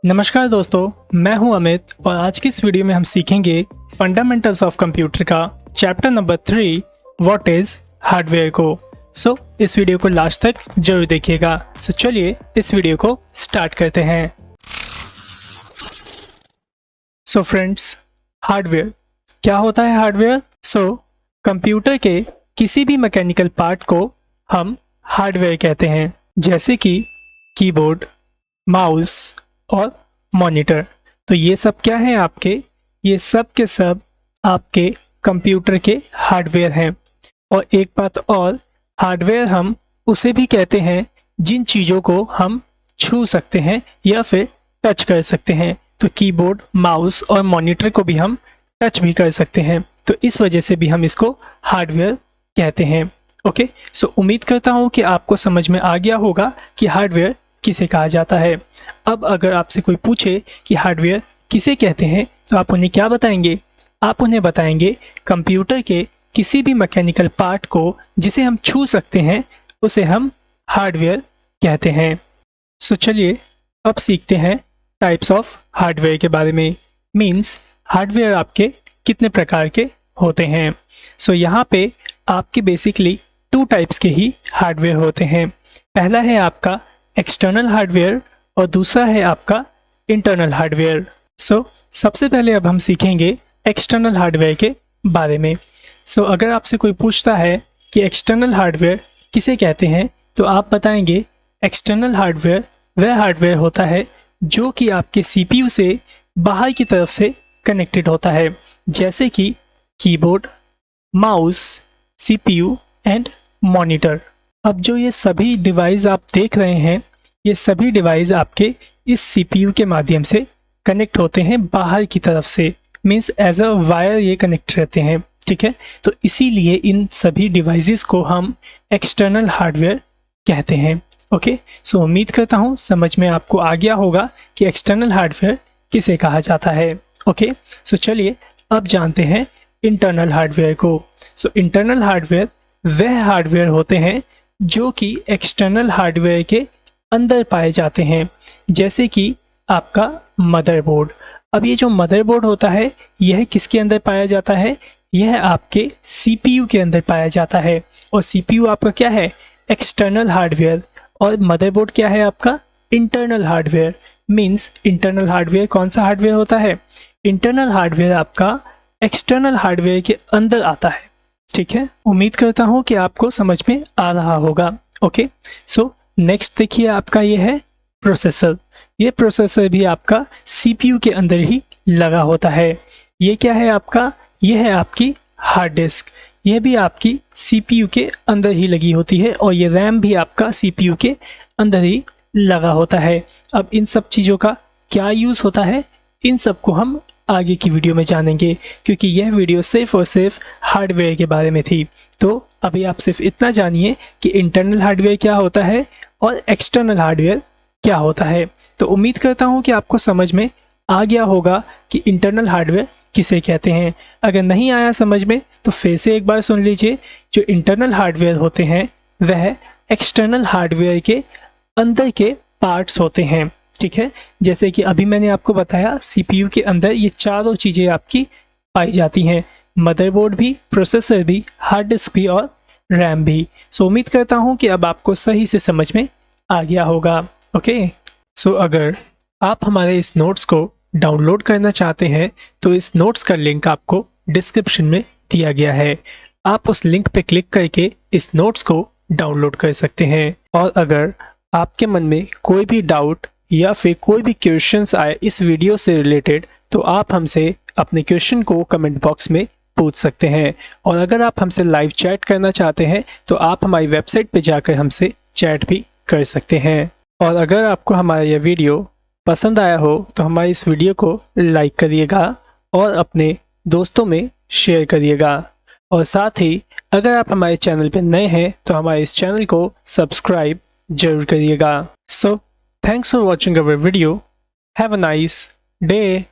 नमस्कार दोस्तों, मैं हूं अमित और आज की इस वीडियो में हम सीखेंगे फंडामेंटल्स ऑफ कंप्यूटर का chapter number 3 what is hardware को। इस वीडियो को लास्ट तक जरूर देखिएगा। चलिए इस वीडियो को स्टार्ट करते हैं। फ्रेंड्स, हार्डवेयर क्या होता है? हार्डवेयर कंप्यूटर के किसी भी मैकेनिकल पार्ट को हम हार्डवेयर कहते हैं, जैसे कि कीबोर्ड, माउस और मॉनिटर। तो ये सब क्या है आपके? ये सब के सब आपके कंप्यूटर के हार्डवेयर हैं। और एक बात और, हार्डवेयर हम उसे भी कहते हैं जिन चीज़ों को हम छू सकते हैं या फिर टच कर सकते हैं। तो कीबोर्ड, माउस और मॉनिटर को भी हम टच भी कर सकते हैं, तो इस वजह से भी हम इसको हार्डवेयर कहते हैं। ओके, उम्मीद करता हूँ कि आपको समझ में आ गया होगा कि हार्डवेयर किसे कहा जाता है। अब अगर आपसे कोई पूछे कि हार्डवेयर किसे कहते हैं, तो आप उन्हें क्या बताएंगे? आप उन्हें बताएंगे कंप्यूटर के किसी भी मैकेनिकल पार्ट को जिसे हम छू सकते हैं उसे हम हार्डवेयर कहते हैं। चलिए अब सीखते हैं टाइप्स ऑफ हार्डवेयर के बारे में। मीन्स हार्डवेयर आपके कितने प्रकार के होते हैं। यहाँ पे आपके बेसिकली 2 टाइप्स के ही हार्डवेयर होते हैं। पहला है आपका एक्सटर्नल हार्डवेयर और दूसरा है आपका इंटरनल हार्डवेयर। सबसे पहले अब हम सीखेंगे एक्सटर्नल हार्डवेयर के बारे में। अगर आपसे कोई पूछता है कि एक्सटर्नल हार्डवेयर किसे कहते हैं, तो आप बताएंगे एक्सटर्नल हार्डवेयर वह हार्डवेयर होता है जो कि आपके CPU से बाहर की तरफ से कनेक्टेड होता है, जैसे कि keyboard, mouse, CPU and monitor. अब जो ये सभी डिवाइस आप देख रहे हैं, ये सभी डिवाइस आपके इस CPU के माध्यम से कनेक्ट होते हैं बाहर की तरफ से। मीन्स एज अ वायर ये कनेक्ट रहते हैं, ठीक है। तो इसीलिए इन सभी डिवाइसेस को हम एक्सटर्नल हार्डवेयर कहते हैं। ओके, उम्मीद करता हूँ समझ में आपको आ गया होगा कि एक्सटर्नल हार्डवेयर किसे कहा जाता है। ओके, चलिए अब जानते हैं इंटरनल हार्डवेयर को। इंटरनल हार्डवेयर वह हार्डवेयर होते हैं जो कि एक्सटर्नल हार्डवेयर के अंदर पाए जाते हैं, जैसे कि आपका मदरबोर्ड। अब ये जो मदरबोर्ड होता है, यह किसके अंदर पाया जाता है? यह आपके CPU के अंदर पाया जाता है। और CPU आपका क्या है? External hardware. और मदरबोर्ड क्या है आपका? Internal hardware. Means internal hardware कौन सा हार्डवेयर होता है? इंटरनल हार्डवेयर आपका एक्सटर्नल हार्डवेयर के अंदर आता है, ठीक है। उम्मीद करता हूँ कि आपको समझ में आ रहा होगा। ओके, नेक्स्ट देखिए आपका ये है प्रोसेसर। ये प्रोसेसर भी आपका CPU के अंदर ही लगा होता है। ये क्या है आपका? ये है आपकी हार्ड डिस्क। ये भी आपकी CPU के अंदर ही लगी होती है और ये रैम भी आपका CPU के अंदर ही लगा होता है। अब इन सब चीज़ों का क्या यूज़ होता है, इन सब को हम आगे की वीडियो में जानेंगे, क्योंकि यह वीडियो सिर्फ और सिर्फ हार्डवेयर के बारे में थी। तो अभी आप सिर्फ इतना जानिए कि इंटरनल हार्डवेयर क्या होता है और एक्सटर्नल हार्डवेयर क्या होता है। तो उम्मीद करता हूँ कि आपको समझ में आ गया होगा कि इंटरनल हार्डवेयर किसे कहते हैं। अगर नहीं आया समझ में तो फिर से एक बार सुन लीजिए। जो इंटरनल हार्डवेयर होते हैं वह एक्सटर्नल हार्डवेयर के अंदर के पार्ट्स होते हैं, ठीक है। जैसे कि अभी मैंने आपको बताया, CPU के अंदर ये चारों चीज़ें आपकी पाई जाती हैं, मदरबोर्ड भी, प्रोसेसर भी, हार्ड डिस्क भी और रैम भी। उम्मीद करता हूँ कि अब आपको सही से समझ में आ गया होगा। ओके, अगर आप हमारे इस नोट्स को डाउनलोड करना चाहते हैं तो इस नोट्स का लिंक आपको डिस्क्रिप्शन में दिया गया है। आप उस लिंक पे क्लिक करके इस नोट्स को डाउनलोड कर सकते हैं। और अगर आपके मन में कोई भी डाउट या फिर कोई भी क्वेश्चंस आए इस वीडियो से रिलेटेड, तो आप हमसे अपने क्वेश्चन को कमेंट बॉक्स में पूछ सकते हैं। और अगर आप हमसे लाइव चैट करना चाहते हैं तो आप हमारी वेबसाइट पे जाकर हमसे चैट भी कर सकते हैं। और अगर आपको हमारा यह वीडियो पसंद आया हो तो हमारी इस वीडियो को लाइक करिएगा और अपने दोस्तों में शेयर करिएगा। और साथ ही अगर आप हमारे चैनल पर नए हैं तो हमारे इस चैनल को सब्सक्राइब जरूर करिएगा। Thanks for watching our video. Have a nice day.